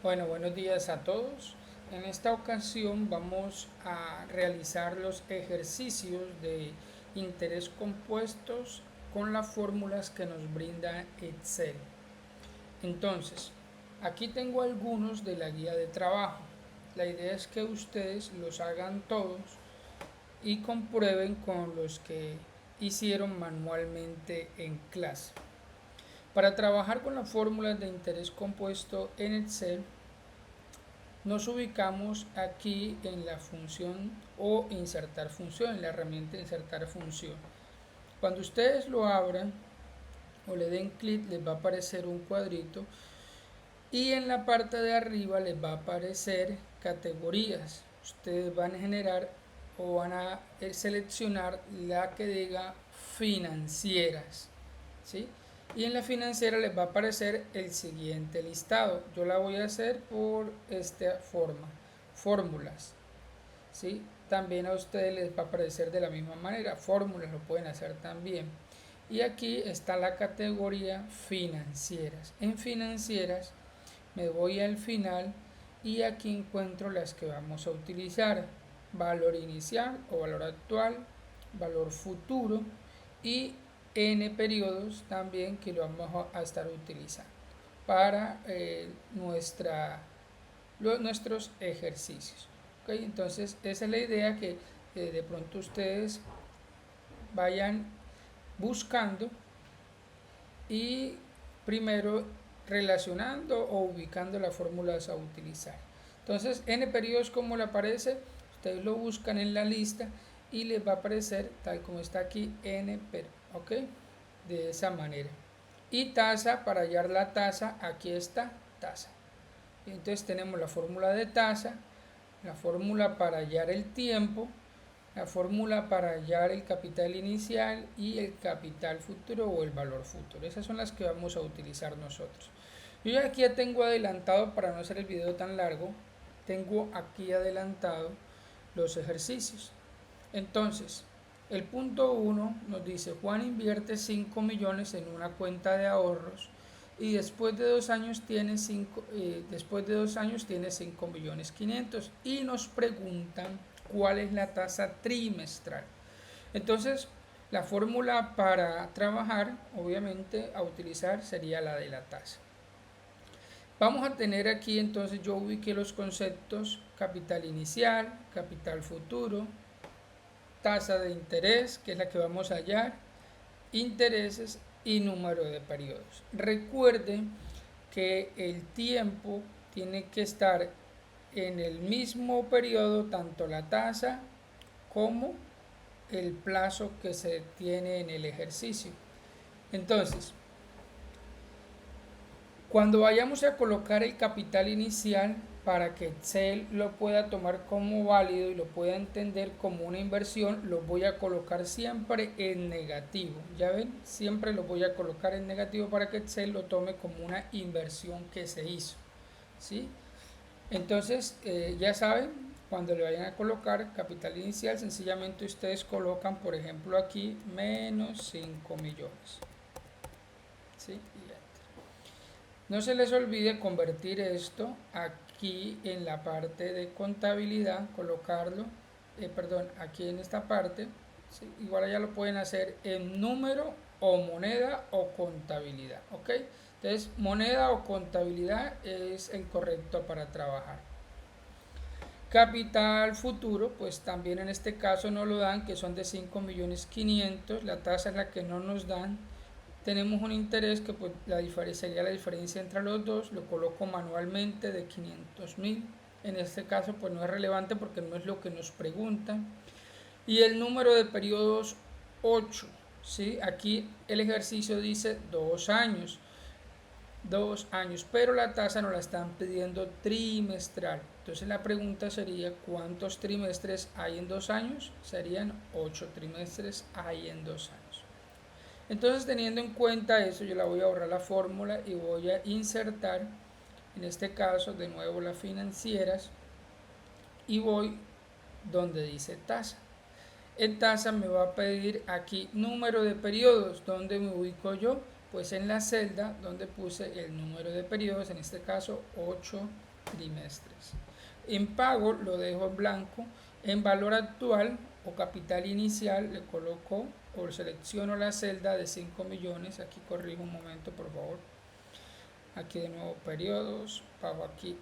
Bueno, buenos días a todos. En esta ocasión vamos a realizar los ejercicios de interés compuestos con las fórmulas que nos brinda Excel. Entonces, aquí tengo algunos de la guía de trabajo. La idea es que ustedes los hagan todos y comprueben con los que hicieron manualmente en clase. Para trabajar con las fórmulas de interés compuesto en Excel, nos ubicamos aquí en la función o insertar función, en la herramienta insertar función. Cuando ustedes lo abran o le den clic, les va a aparecer un cuadrito y en la parte de arriba les va a aparecer categorías. Ustedes van a generar o van a seleccionar la que diga financieras, ¿sí? Y en la financiera les va a aparecer el siguiente listado. Yo la voy a hacer por esta forma: fórmulas, ¿sí? También a ustedes les va a aparecer de la misma manera, fórmulas lo pueden hacer también. Y aquí está la categoría financieras. En financieras me voy al final y aquí encuentro las que vamos a utilizar: valor inicial o valor actual, valor futuro y n periodos también, que lo vamos a estar utilizando para nuestros ejercicios. ¿Okay? Entonces esa es la idea, que de pronto ustedes vayan buscando y primero relacionando o ubicando las fórmulas a utilizar. Entonces, n periodos, como le aparece, ustedes lo buscan en la lista y les va a aparecer tal como está aquí, n periodos, ¿ok? De esa manera. Y tasa, para hallar la tasa, aquí está tasa. Entonces tenemos la fórmula de tasa, la fórmula para hallar el tiempo, la fórmula para hallar el capital inicial y el capital futuro o el valor futuro. Esas son las que vamos a utilizar nosotros. Yo ya aquí ya tengo adelantado, para no hacer el video tan largo, tengo aquí adelantado los ejercicios. Entonces, el punto 1 nos dice: Juan invierte 5 millones en una cuenta de ahorros y después de 2 años tiene 5 millones 500, y nos preguntan cuál es la tasa trimestral. Entonces, la fórmula para trabajar, obviamente, a utilizar sería la de la tasa. Vamos a tener aquí, entonces yo ubiqué los conceptos: capital inicial, capital futuro, tasa de interés, que es la que vamos a hallar, intereses y número de periodos. Recuerden que el tiempo tiene que estar en el mismo periodo, tanto la tasa como el plazo que se tiene en el ejercicio. Entonces, cuando vayamos a colocar el capital inicial, para que Excel lo pueda tomar como válido y lo pueda entender como una inversión, lo voy a colocar siempre en negativo. Ya ven, siempre lo voy a colocar en negativo para que Excel lo tome como una inversión que se hizo, ¿sí? Entonces, ya saben, cuando le vayan a colocar capital inicial, sencillamente ustedes colocan, por ejemplo, aquí menos 5 millones, ¿sí? No se les olvide convertir esto aquí en la parte de contabilidad, colocarlo, aquí en esta parte, ¿sí? Igual ya lo pueden hacer en número o moneda o contabilidad, ¿ok? Entonces, moneda o contabilidad es el correcto para trabajar. Capital futuro, pues también en este caso no lo dan, que son de 5 millones 500, la tasa es la que no nos dan. Tenemos un interés que pues sería la diferencia entre los dos, lo coloco manualmente de 500.000. En este caso pues no es relevante porque no es lo que nos preguntan. Y el número de periodos 8, ¿sí? Aquí el ejercicio dice 2 años. 2 años, pero la tasa nos la están pidiendo trimestral. Entonces la pregunta sería: ¿cuántos trimestres hay en 2 años? Serían 8 trimestres hay en 2 años. Entonces, teniendo en cuenta eso, yo la voy a borrar la fórmula y voy a insertar, en este caso, de nuevo las financieras, y voy donde dice tasa. En tasa me va a pedir aquí número de periodos. ¿Dónde me ubico yo? Pues en la celda donde puse el número de periodos, en este caso 8 trimestres. En pago lo dejo en blanco. En valor actual o capital inicial le coloco o selecciono la celda de 5 millones. Aquí corrijo un momento, por favor. Aquí de nuevo periodos, pago aquí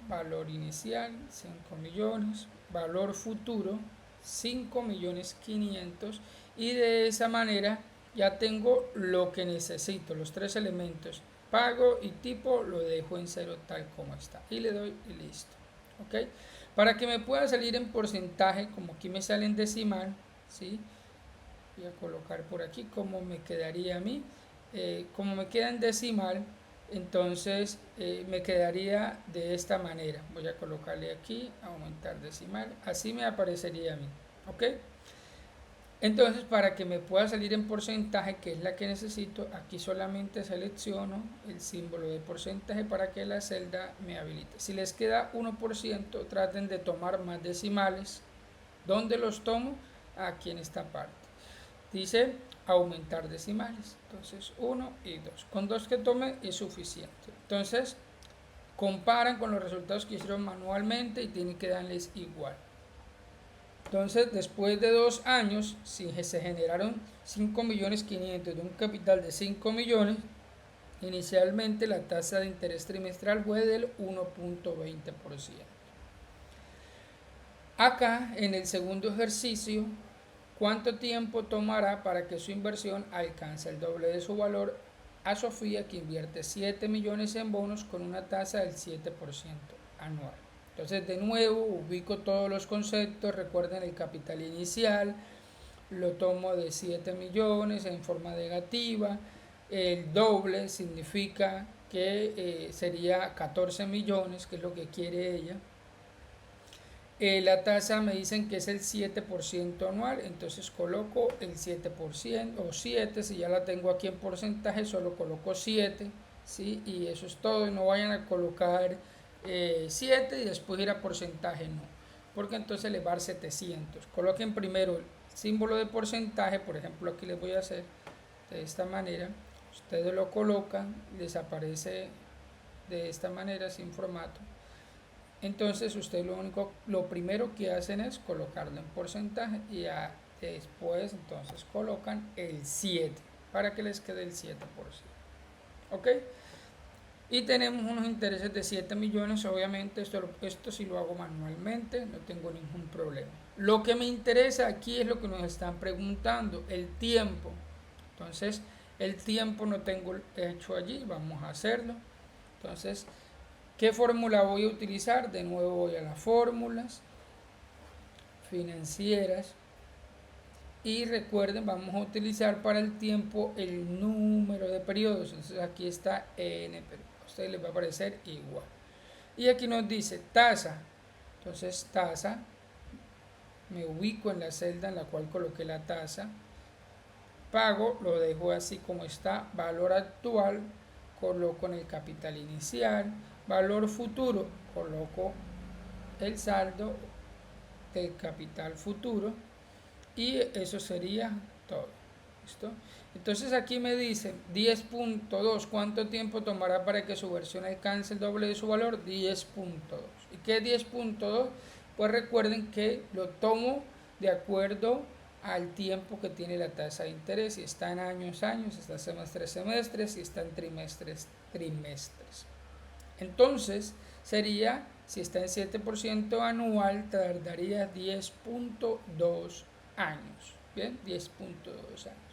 valor inicial 5 millones, valor futuro 5 millones 500, y de esa manera ya tengo lo que necesito, los tres elementos, pago y tipo lo dejo en cero tal como está y le doy y listo. ¿Ok? Para que me pueda salir en porcentaje, como aquí me sale en decimal, ¿sí? Voy a colocar por aquí como me quedaría a mí. Como me queda en decimal, entonces me quedaría de esta manera. Voy a colocarle aquí, aumentar decimal, así me aparecería a mí. ¿Ok? Entonces, para que me pueda salir en porcentaje, que es la que necesito, aquí solamente selecciono el símbolo de porcentaje para que la celda me habilite. Si les queda 1%, traten de tomar más decimales. ¿Dónde los tomo? Aquí en esta parte. Dice aumentar decimales. Entonces 1 y 2. Con 2 que tome es suficiente. Entonces comparan con los resultados que hicieron manualmente y tienen que darles igual. Entonces, después de 2 años, si se generaron 5.500.000 de un capital de 5 millones, inicialmente la tasa de interés trimestral fue del 1.20%. Acá, en el segundo ejercicio, ¿cuánto tiempo tomará para que su inversión alcance el doble de su valor? A Sofía, que invierte 7 millones en bonos con una tasa del 7% anual. Entonces, de nuevo, ubico todos los conceptos. Recuerden el capital inicial, lo tomo de 7 millones en forma negativa. El doble significa que sería 14 millones, que es lo que quiere ella. La tasa me dicen que es el 7% anual, entonces coloco el 7% o 7, si ya la tengo aquí en porcentaje, solo coloco 7, ¿sí? Y eso es todo, y no vayan a colocar 7 y después ir a porcentaje, no, porque entonces le va a dar 700. Coloquen primero el símbolo de porcentaje, por ejemplo aquí les voy a hacer de esta manera, ustedes lo colocan, les aparece de esta manera sin formato. Entonces ustedes lo primero que hacen es colocarlo en porcentaje y ya después entonces colocan el 7 para que les quede el 7%. ¿Ok? Y tenemos unos intereses de 7 millones, obviamente esto sí lo hago manualmente, no tengo ningún problema. Lo que me interesa aquí es lo que nos están preguntando, el tiempo. Entonces el tiempo no tengo hecho allí, vamos a hacerlo. Entonces, ¿qué fórmula voy a utilizar? De nuevo voy a las fórmulas financieras y recuerden, vamos a utilizar para el tiempo el número de periodos. Entonces aquí está n, pero a ustedes les va a aparecer igual. Y aquí nos dice tasa. Entonces tasa, me ubico en la celda en la cual coloqué la tasa. Pago, lo dejo así como está. Valor actual, coloco en el capital inicial. Valor futuro, coloco el saldo del capital futuro y eso sería todo. ¿Listo? Entonces aquí me dice 10.2, ¿cuánto tiempo tomará para que su versión alcance el doble de su valor? 10.2. ¿Y qué es 10.2? Pues recuerden que lo tomo de acuerdo al tiempo que tiene la tasa de interés. Si está en años, años, si está en semestres, semestres, si está en trimestres, trimestres. Entonces sería, si está en 7% anual, tardaría 10.2 años. Bien, 10.2 años.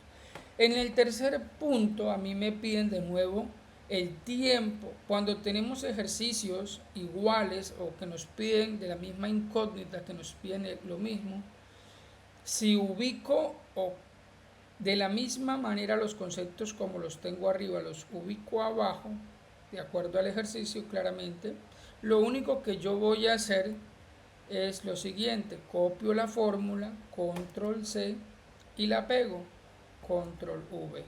En el tercer punto, a mí me piden de nuevo el tiempo. Cuando tenemos ejercicios iguales o que nos piden de la misma incógnita, que nos piden lo mismo, si ubico o de la misma manera los conceptos como los tengo arriba, los ubico abajo, de acuerdo al ejercicio claramente, lo único que yo voy a hacer es lo siguiente: copio la fórmula, control C y la pego, control V.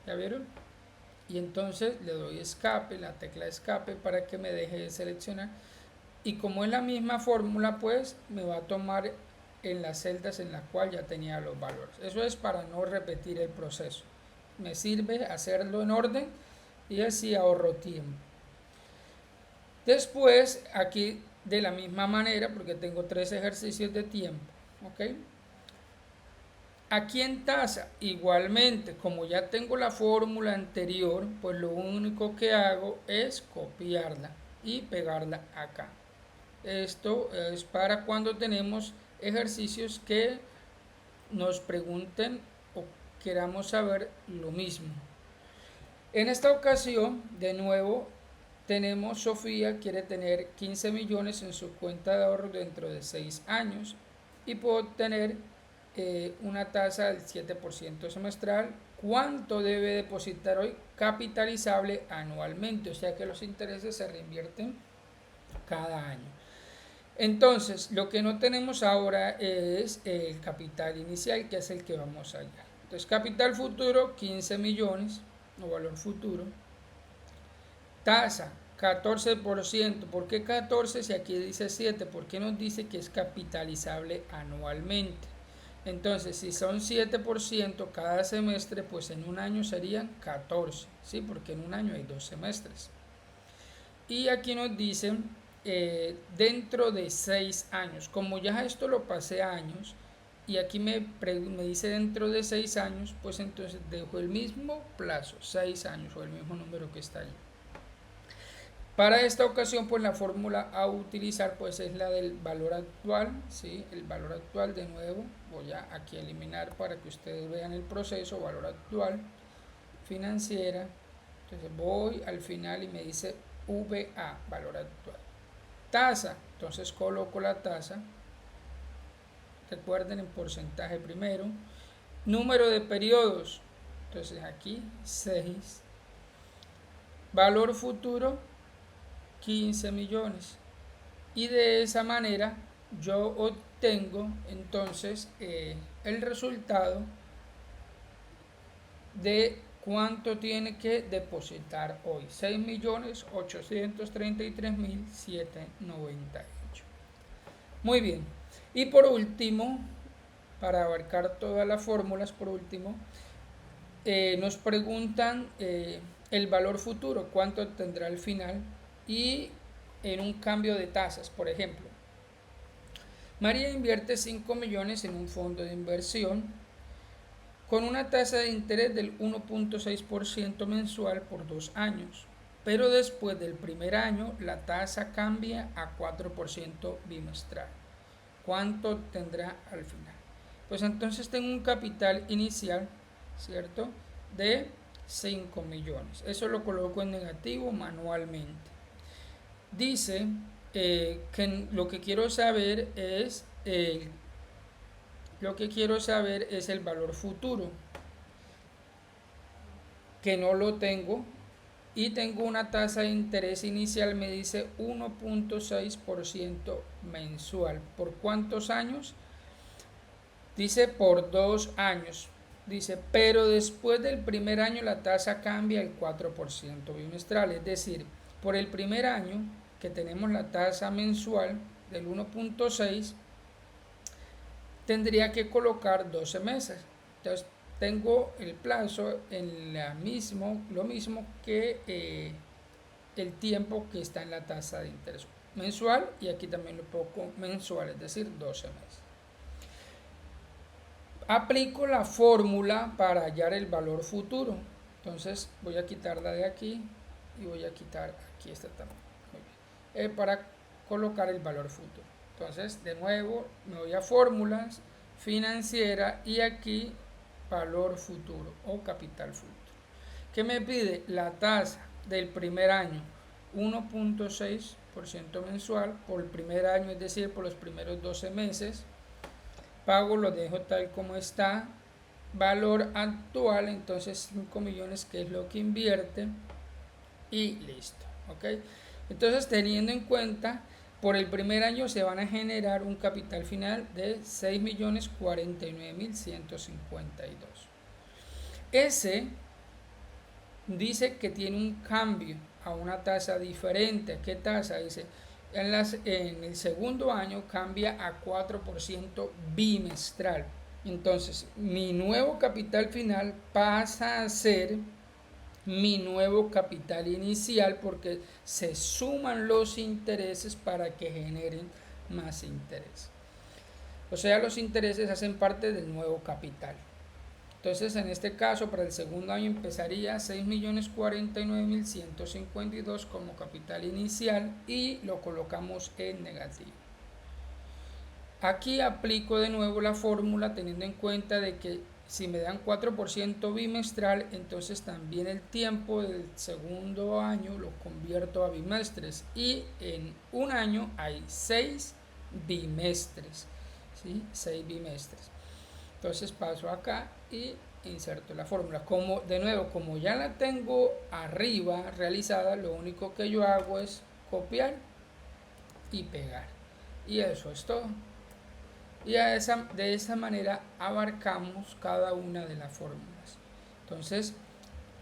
¿Ya vieron? Y entonces le doy escape, la tecla escape, para que me deje de seleccionar. Y como es la misma fórmula, pues me va a tomar en las celdas en las cuales ya tenía los valores. Eso es para no repetir el proceso. Me sirve hacerlo en orden y así ahorro tiempo. Después, aquí de la misma manera, porque tengo 3 ejercicios de tiempo, ¿ok? Aquí en tasa, igualmente, como ya tengo la fórmula anterior, pues lo único que hago es copiarla y pegarla acá. Esto es para cuando tenemos ejercicios que nos pregunten o queramos saber lo mismo. En esta ocasión, de nuevo, tenemos Sofía quiere tener 15 millones en su cuenta de ahorro dentro de 6 años y puedo obtener una tasa del 7% semestral. ¿Cuánto debe depositar hoy? Capitalizable anualmente, o sea que los intereses se reinvierten cada año. Entonces, lo que no tenemos ahora es el capital inicial, que es el que vamos a hallar. Entonces, capital futuro, 15 millones, o valor futuro. Tasa, 14%. ¿Por qué 14 si aquí dice 7? ¿Por qué nos dice que es capitalizable anualmente? Entonces, si son 7% cada semestre, pues en un año serían 14, ¿sí? Porque en un año hay 2 semestres. Y aquí nos dicen dentro de 6 años. Como ya esto lo pasé a años, y aquí me dice dentro de 6 años, pues entonces dejo el mismo plazo, 6 años, o el mismo número que está ahí. Para esta ocasión, pues la fórmula a utilizar pues es la del valor actual, ¿sí? El valor actual, de nuevo, voy a aquí a eliminar para que ustedes vean el proceso, valor actual, financiera. Entonces voy al final y me dice VA, valor actual. Tasa, entonces coloco la tasa, recuerden en porcentaje primero. Número de periodos, entonces aquí 6. Valor futuro, 15 millones. Y de esa manera yo obtengo entonces el resultado de cuánto tiene que depositar hoy. 6.833.798. Muy bien. Y por último, para abarcar todas las fórmulas, por último, nos preguntan el valor futuro, cuánto tendrá al final, y en un cambio de tasas. Por ejemplo, María invierte 5 millones en un fondo de inversión con una tasa de interés del 1.6% mensual por 2 años, pero después del primer año la tasa cambia a 4% bimestral. ¿Cuánto tendrá al final? Pues entonces tengo un capital inicial, ¿cierto?, de 5 millones. Eso lo coloco en negativo manualmente. Dice que lo que quiero saber es el valor futuro, que no lo tengo, y tengo una tasa de interés inicial, me dice 1.6% mensual. ¿Por cuántos años? Dice por 2 años. Dice, pero después del primer año la tasa cambia al 4% bimestral. Es decir, por el primer año que tenemos la tasa mensual del 1.6, tendría que colocar 12 meses. Entonces tengo el plazo en lo mismo que el tiempo que está en la tasa de interés mensual, y aquí también lo pongo mensual, es decir, 12 meses. Aplico la fórmula para hallar el valor futuro. Entonces voy a quitarla de aquí y voy a quitar aquí esta también. Muy bien. Para colocar el valor futuro. Entonces, de nuevo, me voy a fórmulas, financiera, y aquí valor futuro o capital futuro. ¿Qué me pide? La tasa del primer año, 1.6% mensual por el primer año, es decir, por los primeros 12 meses. Pago lo dejo tal como está. Valor actual, entonces 5 millones, que es lo que invierte, y listo. ¿Ok? Entonces, teniendo en cuenta, por el primer año se van a generar un capital final de 6.049.152. Ese dice que tiene un cambio a una tasa diferente. ¿Qué tasa? Dice, en el segundo año cambia a 4% bimestral. Entonces, mi nuevo capital final pasa a ser mi nuevo capital inicial, porque se suman los intereses para que generen más interés. O sea, los intereses hacen parte del nuevo capital. Entonces, en este caso, para el segundo año empezaría 6.049.152 como capital inicial y lo colocamos en negativo. Aquí aplico de nuevo la fórmula teniendo en cuenta de que si me dan 4% bimestral, entonces también el tiempo del segundo año lo convierto a bimestres y en un año hay 6 bimestres, ¿sí? 6 bimestres. Entonces paso acá y inserto la fórmula. Como de nuevo, como ya la tengo arriba realizada, lo único que yo hago es copiar y pegar. Y eso es todo. Y de esa manera abarcamos cada una de las fórmulas. Entonces,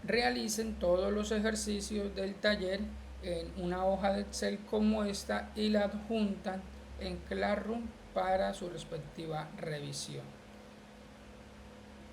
realicen todos los ejercicios del taller en una hoja de Excel como esta y la adjuntan en Classroom para su respectiva revisión.